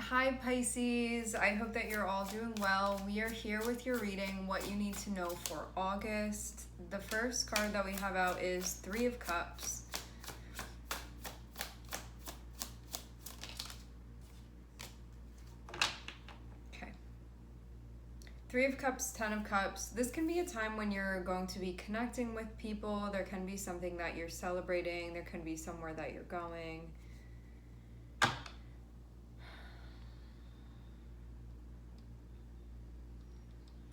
Hi Pisces, I hope that you're all doing well. We are here with your reading, what you need to know for August. The first card that we have out is Three of Cups. Okay. Three of Cups, Ten of Cups. This can be a time when you're going to be connecting with people. There can be something that you're celebrating. There can be somewhere that you're going.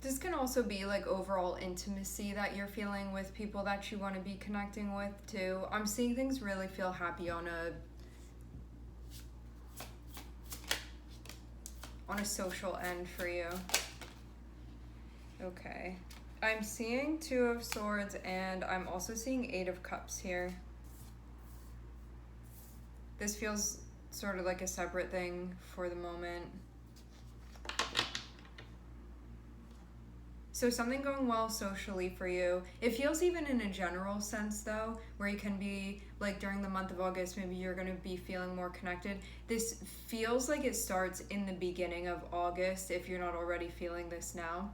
This can also be like overall intimacy that you're feeling with people that you want to be connecting with too. I'm seeing things really feel happy on a social end for you. Okay. I'm seeing Two of Swords and I'm also seeing Eight of Cups here. This feels sort of like a separate thing for the moment. So something going well socially for you. It feels even in a general sense though, where you can be like during the month of August, maybe you're going to be feeling more connected. This feels like it starts in the beginning of August if you're not already feeling this now,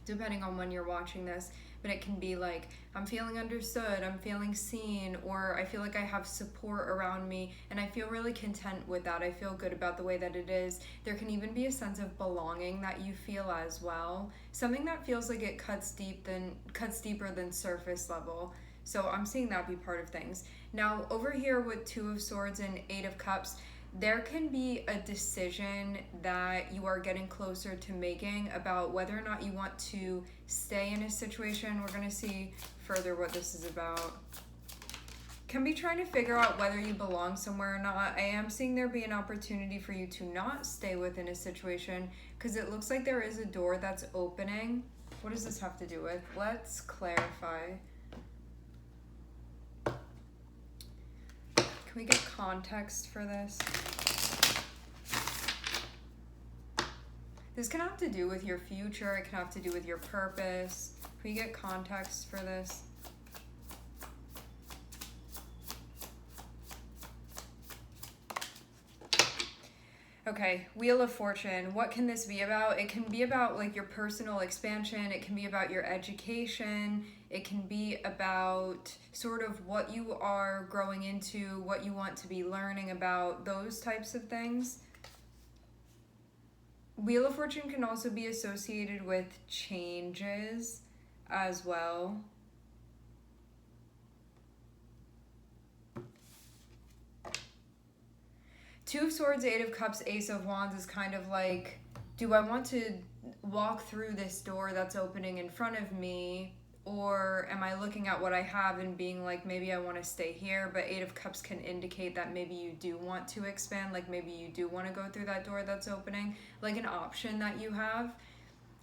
depending on when you're watching this. But it can be like, I'm feeling understood, I'm feeling seen, or I feel like I have support around me and I feel really content with that. I feel good about the way that it is. There can even be a sense of belonging that you feel as well. Something that feels like it cuts deeper than surface level. So I'm seeing that be part of things. Now over here with Two of Swords and Eight of Cups, there can be a decision that you are getting closer to making about whether or not you want to stay in a situation. We're going to see further what this is about. Can be trying to figure out whether you belong somewhere or not. I am seeing there be an opportunity for you to not stay within a situation because it looks like there is a door that's opening. What does this have to do with? Let's clarify. Can we get context for this? This can have to do with your future. It can have to do with your purpose. Can we get context for this? Okay, Wheel of Fortune. What can this be about? It can be about like your personal expansion. It can be about your education. It can be about sort of what you are growing into, what you want to be learning about, those types of things. Wheel of Fortune can also be associated with changes as well. Two of Swords, Eight of Cups, Ace of Wands is kind of like, do I want to walk through this door that's opening in front of me? Or am I looking at what I have and being like, maybe I want to stay here? But Eight of Cups can indicate that maybe you do want to expand, like maybe you do want to go through that door that's opening, like an option that you have,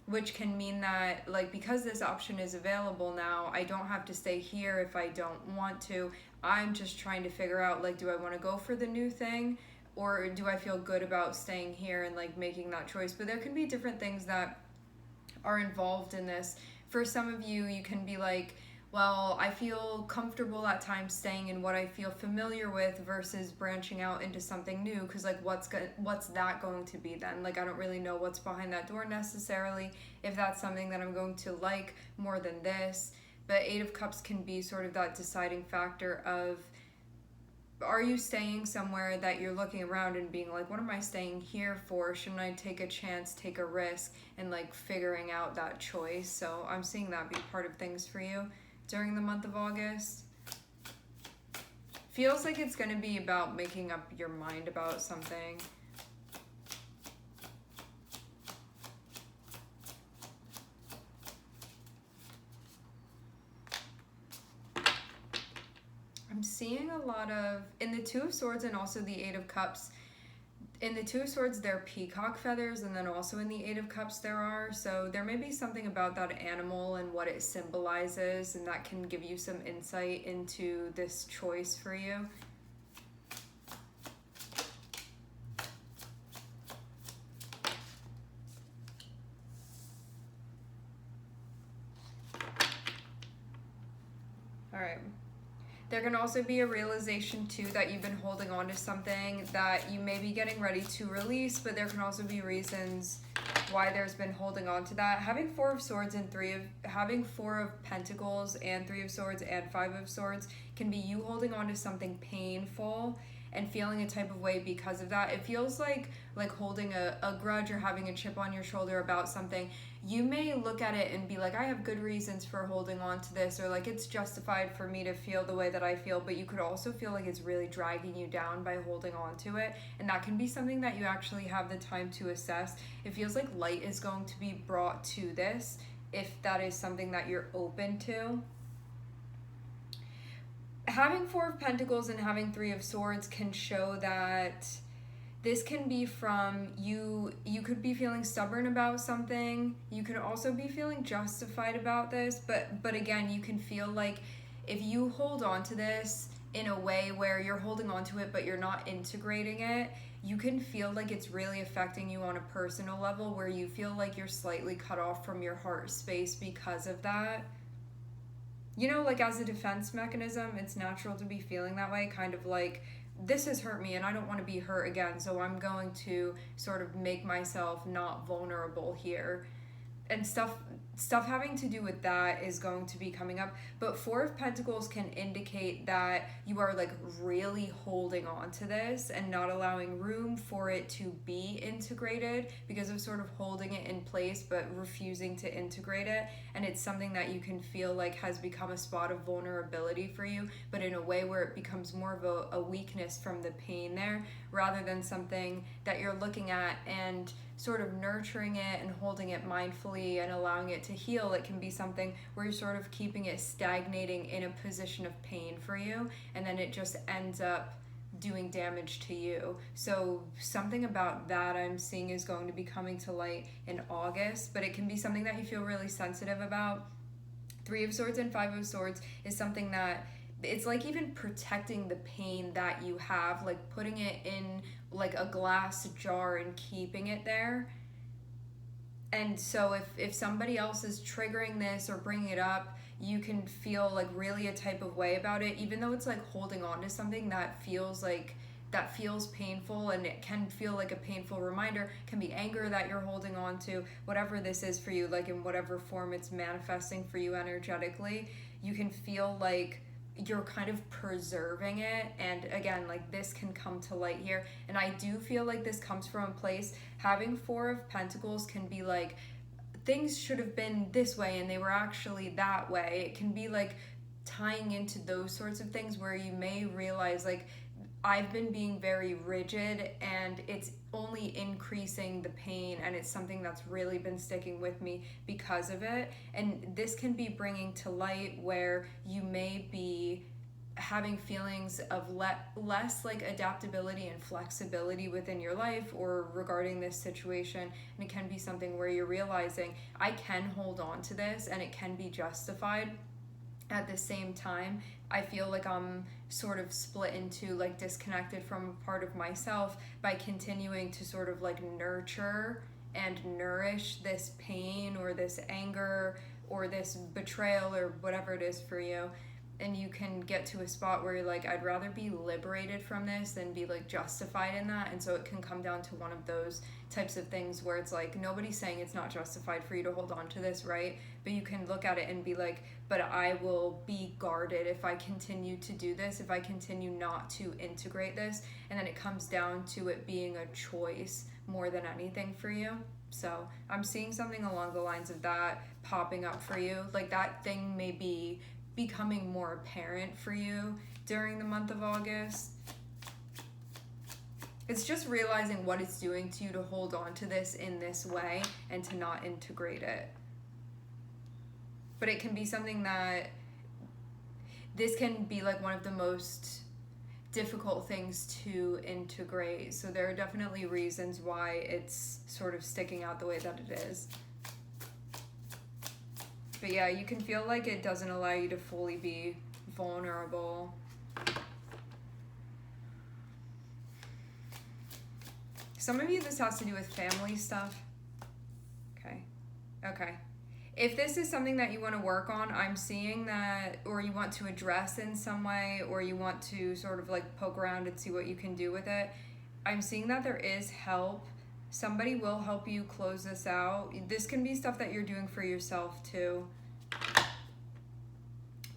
which can mean that like because this option is available now, I don't have to stay here if I don't want to. I'm just trying to figure out like, do I want to go for the new thing? Or do I feel good about staying here and like making that choice? But there can be different things that are involved in this. For some of you, you can be like, well, I feel comfortable at times staying in what I feel familiar with versus branching out into something new, because like what's that going to be then? Like I don't really know what's behind that door necessarily, if that's something that I'm going to like more than this. But Eight of Cups can be sort of that deciding factor of, are you staying somewhere that you're looking around and being like, what am I staying here for? Shouldn't I take a chance, take a risk, and like figuring out that choice? So I'm seeing that be part of things for you during the month of August. Feels like it's going to be about making up your mind about something. I'm seeing a lot of, in the Two of Swords and also the Eight of Cups, in the Two of Swords there are peacock feathers, and then also in the Eight of Cups there are. So there may be something about that animal and what it symbolizes, and that can give you some insight into this choice for you. All right. There can also be a realization too that you've been holding on to something that you may be getting ready to release, but there can also be reasons why there's been holding on to that. Having Four of Swords and having Four of Pentacles and Three of Swords and Five of Swords can be you holding on to something painful and feeling a type of way because of that. It feels like holding a grudge or having a chip on your shoulder about something. You may look at it and be like, I have good reasons for holding on to this, or like it's justified for me to feel the way that I feel, but you could also feel like it's really dragging you down by holding on to it, and that can be something that you actually have the time to assess. It feels like light is going to be brought to this if that is something that you're open to. Having Four of Pentacles and having Three of Swords can show that this can be from you could be feeling stubborn about something. You could also be feeling justified about this, but again, you can feel like if you hold on to this in a way where you're holding on to it but you're not integrating it, you can feel like it's really affecting you on a personal level, where you feel like you're slightly cut off from your heart space because of that. You know, like as a defense mechanism, it's natural to be feeling that way, kind of like, this has hurt me and I don't want to be hurt again, so I'm going to sort of make myself not vulnerable here. And stuff having to do with that is going to be coming up. But Four of Pentacles can indicate that you are like really holding on to this and not allowing room for it to be integrated because of sort of holding it in place but refusing to integrate it. And it's something that you can feel like has become a spot of vulnerability for you, but in a way where it becomes more of a weakness from the pain there, rather than something that you're looking at and sort of nurturing it and holding it mindfully and allowing it to heal. It can be something where you're sort of keeping it stagnating in a position of pain for you, and then it just ends up doing damage to you. So something about that I'm seeing is going to be coming to light in August, but it can be something that you feel really sensitive about. Three of Swords and Five of Swords is something that it's like even protecting the pain that you have, like putting it in like a glass jar and keeping it there. And so if somebody else is triggering this or bringing it up, you can feel like really a type of way about it, even though it's like holding on to something that feels painful, and it can feel like a painful reminder. It can be anger that you're holding on to, whatever this is for you, like in whatever form it's manifesting for you energetically. You can feel like you're kind of preserving it, and again, like this can come to light here. And I do feel like this comes from a place, having Four of Pentacles can be like things should have been this way and they were actually that way. It can be like tying into those sorts of things where you may realize like, I've been being very rigid and it's only increasing the pain, and it's something that's really been sticking with me because of it. And this can be bringing to light where you may be having feelings of less like adaptability and flexibility within your life or regarding this situation. And it can be something where you're realizing I can hold on to this and it can be justified. At the same time, I feel like I'm sort of split into like disconnected from a part of myself by continuing to sort of like nurture and nourish this pain or this anger or this betrayal or whatever it is for you. And you can get to a spot where you're like, I'd rather be liberated from this than be like justified in that. And so it can come down to one of those types of things where it's like, nobody's saying it's not justified for you to hold on to this, right? But you can look at it and be like, but I will be guarded if I continue to do this, if I continue not to integrate this. And then it comes down to it being a choice more than anything for you. So I'm seeing something along the lines of that popping up for you. Like that thing may be becoming more apparent for you during the month of August. It's just realizing what it's doing to you to hold on to this in this way and to not integrate it. But it can be something that this can be like one of the most difficult things to integrate. So there are definitely reasons why it's sort of sticking out the way that it is. But yeah, you can feel like it doesn't allow you to fully be vulnerable. Some of you, this has to do with family stuff. Okay. If this is something that you want to work on, I'm seeing that, or you want to address in some way, or you want to sort of like poke around and see what you can do with it, I'm seeing that there is help. Somebody will help you close this out. This can be stuff that you're doing for yourself too.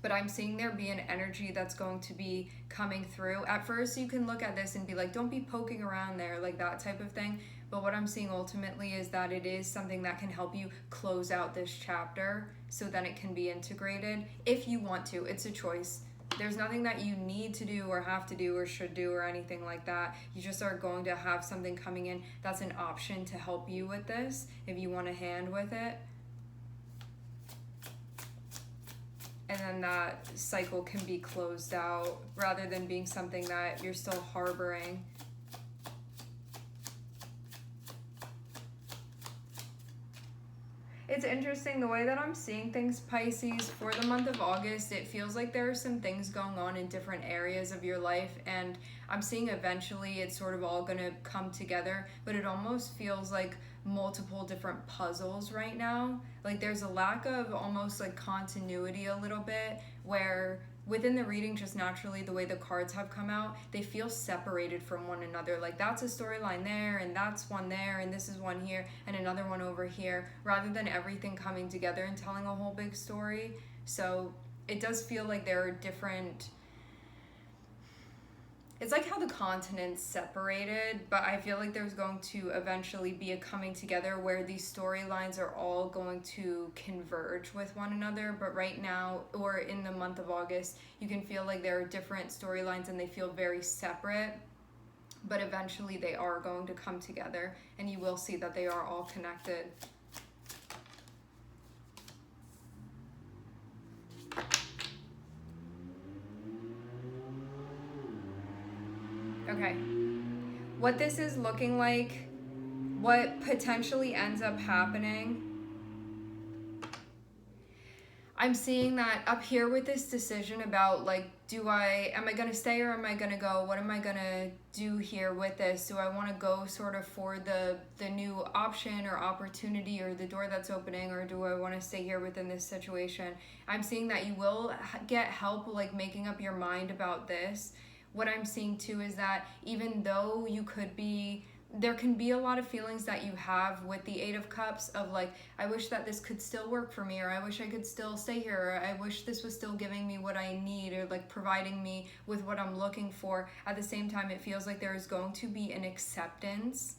But I'm seeing there be an energy that's going to be coming through. At first, you can look at this and be like, don't be poking around there, like that type of thing. But what I'm seeing ultimately is that it is something that can help you close out this chapter so then it can be integrated if you want to. It's a choice. There's nothing that you need to do or have to do or should do or anything like that. You just are going to have something coming in that's an option to help you with this if you want a hand with it. And then that cycle can be closed out rather than being something that you're still harboring. It's interesting the way that I'm seeing things, Pisces, for the month of August. It feels like there are some things going on in different areas of your life, and I'm seeing eventually it's sort of all going to come together, but it almost feels like multiple different puzzles right now. Like there's a lack of almost like continuity a little bit, where within the reading, just naturally the way the cards have come out, they feel separated from one another. Like that's a storyline there, and that's one there, and this is one here, and another one over here, rather than everything coming together and telling a whole big story. So it does feel like there are different... It's like how the continents separated, but I feel like there's going to eventually be a coming together where these storylines are all going to converge with one another. But right now, or in the month of August, you can feel like there are different storylines and they feel very separate, but eventually they are going to come together and you will see that they are all connected. Okay, what this is looking like, what potentially ends up happening, I'm seeing that up here with this decision about like, am I going to stay or am I going to go? What am I going to do here with this? Do I want to go sort of for the new option or opportunity or the door that's opening, or do I want to stay here within this situation? I'm seeing that you will get help like making up your mind about this. What I'm seeing too is that even though there can be a lot of feelings that you have with the Eight of Cups of like, I wish that this could still work for me, or I wish I could still stay here, or I wish this was still giving me what I need, or like providing me with what I'm looking for. At the same time, it feels like there is going to be an acceptance.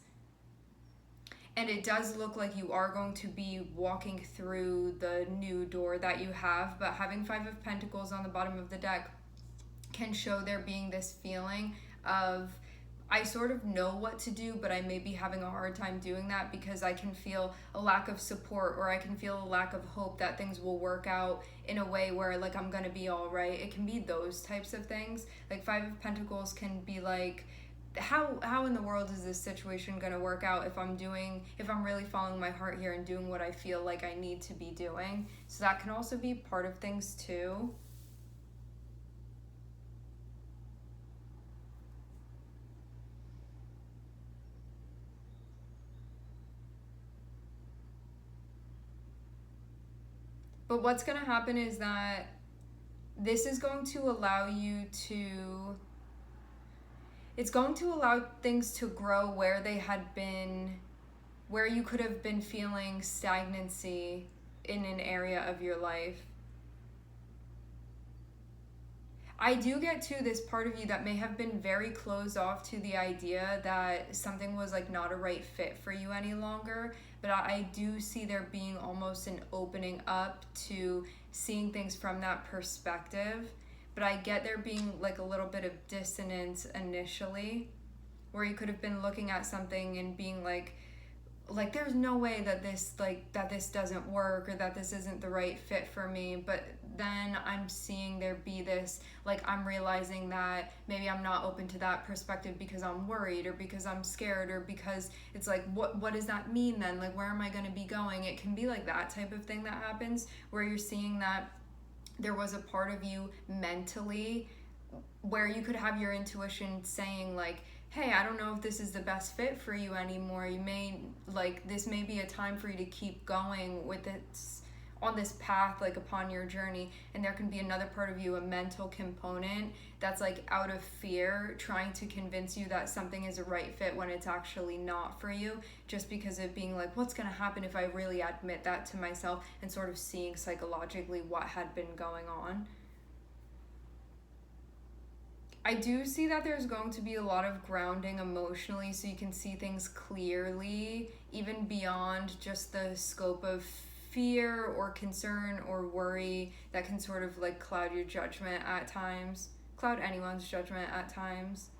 And it does look like you are going to be walking through the new door that you have, but having Five of Pentacles on the bottom of the deck can show there being this feeling of, I sort of know what to do, but I may be having a hard time doing that because I can feel a lack of support, or I can feel a lack of hope that things will work out in a way where like I'm gonna be all right. It can be those types of things. Like Five of Pentacles can be like, how in the world is this situation gonna work out if I'm really following my heart here and doing what I feel like I need to be doing? So that can also be part of things too. But what's going to happen is that this is going to allow you to... It's going to allow things to grow where they had been... Where you could have been feeling stagnancy in an area of your life. I do get to this part of you that may have been very closed off to the idea that something was like not a right fit for you any longer, but I do see there being almost an opening up to seeing things from that perspective. But I get there being like a little bit of dissonance initially, where you could have been looking at something and being like there's no way that this doesn't work, or that this isn't the right fit for me. But then I'm seeing there be this, like, I'm realizing that maybe I'm not open to that perspective because I'm worried, or because I'm scared, or because it's like, what does that mean then? Like, where am I going to be going? It can be like that type of thing that happens, where you're seeing that there was a part of you mentally where you could have your intuition saying like, hey, I don't know if this is the best fit for you anymore. This may be a time for you to keep going with this on this path, like upon your journey, and there can be another part of you, a mental component, that's like out of fear trying to convince you that something is a right fit when it's actually not for you, just because of being like, what's going to happen if I really admit that to myself, and sort of seeing psychologically what had been going on. I do see that there's going to be a lot of grounding emotionally, so you can see things clearly, even beyond just the scope of fear or concern or worry that can sort of like cloud your judgment at times, cloud anyone's judgment at times.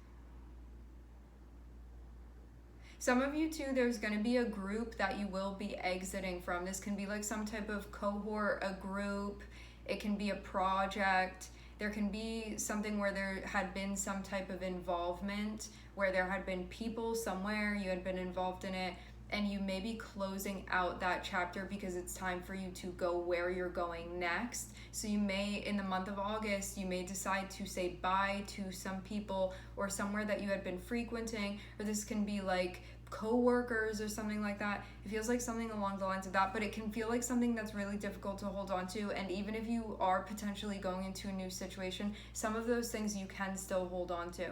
Some of you too, there's going to be a group that you will be exiting from. This can be like some type of cohort, a group, it can be a project. There can be something where there had been some type of involvement, where there had been people somewhere, you had been involved in it, and you may be closing out that chapter because it's time for you to go where you're going next. So you may, in the month of August, you may decide to say bye to some people or somewhere that you had been frequenting, or this can be like co-workers or something like that. It feels like something along the lines of that, but it can feel like something that's really difficult to hold on to. And even if you are potentially going into a new situation, some of those things you can still hold on to,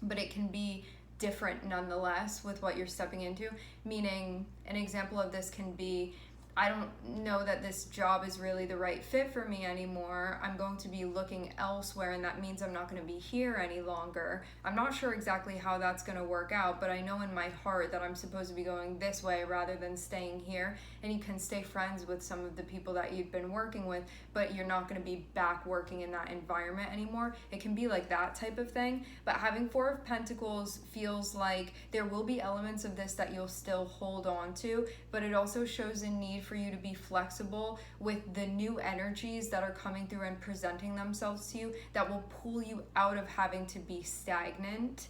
but it can be different nonetheless with what you're stepping into. Meaning, an example of this can be, I don't know that this job is really the right fit for me anymore. I'm going to be looking elsewhere, and that means I'm not going to be here any longer. I'm not sure exactly how that's going to work out, but I know in my heart that I'm supposed to be going this way rather than staying here. And you can stay friends with some of the people that you've been working with, but you're not going to be back working in that environment anymore. It can be like that type of thing. But having Four of Pentacles feels like there will be elements of this that you'll still hold on to, but it also shows a need for you to be flexible with the new energies that are coming through and presenting themselves to you that will pull you out of having to be stagnant.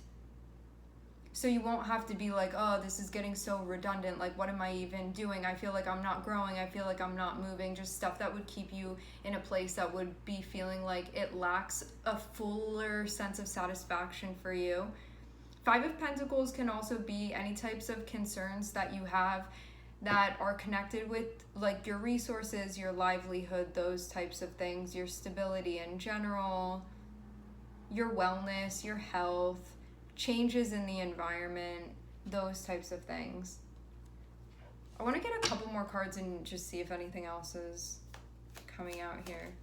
So you won't have to be like, oh, this is getting so redundant. Like, what am I even doing? I feel like I'm not growing. I feel like I'm not moving. Just stuff that would keep you in a place that would be feeling like it lacks a fuller sense of satisfaction for you. Five of Pentacles can also be any types of concerns that you have that are connected with like your resources, your livelihood, those types of things, your stability in general, your wellness, your health, changes in the environment, those types of things. I want to get a couple more cards and just see if anything else is coming out here.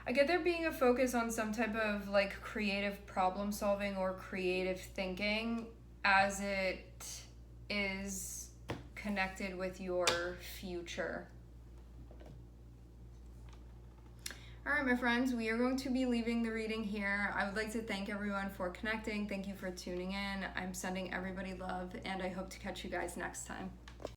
I get there being a focus on some type of like creative problem solving or creative thinking as it is connected with your future. All right, my friends, we are going to be leaving the reading here. I would like to thank everyone for connecting. Thank you for tuning in. I'm sending everybody love, and I hope to catch you guys next time.